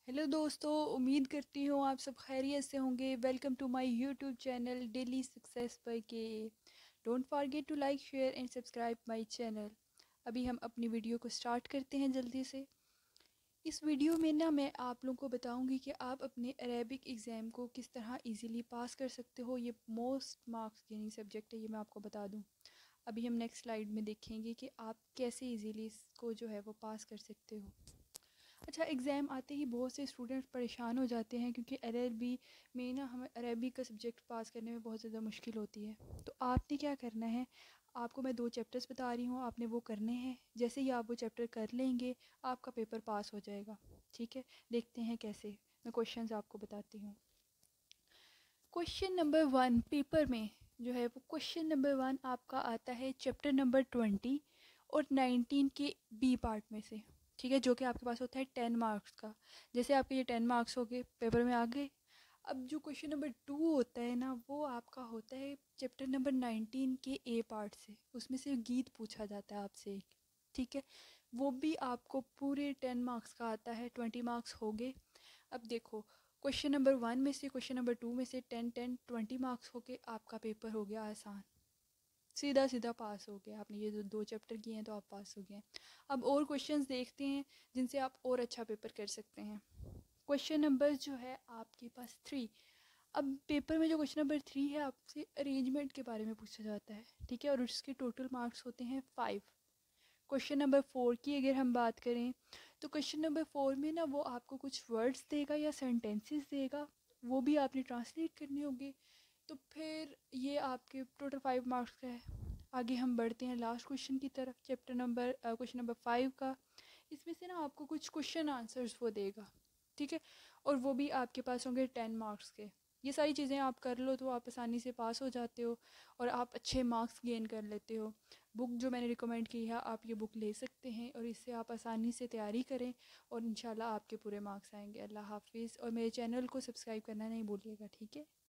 Hello दोस्तों, उम्मीद करती हूँ आप सब खैरियत से होंगे। Welcome to my YouTube channel daily success by K. Don't forget to like share and subscribe my channel. अभी हम अपनी वीडियो को स्टार्ट करते हैं जल्दी से। इस वीडियो में ना मैं आप लोगों को बताऊंगी कि आप अपने अरेबिक एग्ज़ाम को किस तरह इजीली पास कर सकते हो। ये मोस्ट मार्क्स गेनिंग सब्जेक्ट है, ये मैं आपको बता दूँ। अभी हम नेक्स्ट स्लाइड में देखेंगे कि आप कैसे इजीली इसको जो है वो पास कर सकते हो। अच्छा, एग्ज़ाम आते ही बहुत से स्टूडेंट्स परेशान हो जाते हैं क्योंकि अरबी में ना हमें अरबी का सब्जेक्ट पास करने में बहुत ज़्यादा मुश्किल होती है। तो आपने क्या करना है, आपको मैं 2 चैप्टर्स बता रही हूँ, आपने वो करने हैं। जैसे ही आप वो चैप्टर कर लेंगे आपका पेपर पास हो जाएगा। ठीक है, देखते हैं कैसे। मैं क्वेश्चंस आपको बताती हूँ। क्वेश्चन नंबर 1 पेपर में जो है वो क्वेश्चन नंबर 1 आपका आता है चैप्टर नंबर 20 और 19 के बी पार्ट में से। ठीक है, जो कि आपके पास होता है 10 मार्क्स का। जैसे आपके ये 10 मार्क्स हो गए, पेपर में आ गए। अब जो क्वेश्चन नंबर 2 होता है ना, वो आपका होता है चैप्टर नंबर 19 के ए पार्ट से। उसमें से गीत पूछा जाता है आपसे एक। ठीक है, वो भी आपको पूरे 10 मार्क्स का आता है। 20 मार्क्स हो गए। अब देखो, क्वेश्चन नंबर 1 में से क्वेश्चन नंबर 2 में से 10 मार्क्स हो गए, आपका पेपर हो गया आसान। सीधा सीधा पास हो गया। आपने ये जो 2 चैप्टर किए हैं तो आप पास हो गए। अब और क्वेश्चंस देखते हैं जिनसे आप और अच्छा पेपर कर सकते हैं। क्वेश्चन नंबर जो है आपके पास 3। अब पेपर में जो क्वेश्चन नंबर 3 है आपसे अरेंजमेंट के बारे में पूछा जाता है। ठीक है, और उसके टोटल मार्क्स होते हैं 5। क्वेश्चन नंबर 4 की अगर हम बात करें तो क्वेश्चन नंबर 4 में ना वो आपको कुछ वर्ड्स देगा या सेंटेंसेस देगा, वो भी आपने ट्रांसलेट करने होंगे। तो फिर ये आपके टोटल 5 मार्क्स का है। आगे हम बढ़ते हैं लास्ट क्वेश्चन की तरफ, चैप्टर नंबर क्वेश्चन नंबर 5 का। इसमें से ना आपको कुछ क्वेश्चन आंसर्स वो देगा। ठीक है, और वो भी आपके पास होंगे 10 मार्क्स के। ये सारी चीज़ें आप कर लो तो आप आसानी से पास हो जाते हो और आप अच्छे मार्क्स गेन कर लेते हो। बुक जो मैंने रिकमेंड की है, आप ये बुक ले सकते हैं और इससे आप आसानी से तैयारी करें और इंशाल्लाह आपके पूरे मार्क्स आएंगे। अल्लाह हाफिज़, और मेरे चैनल को सब्सक्राइब करना नहीं भूलिएगा। ठीक है।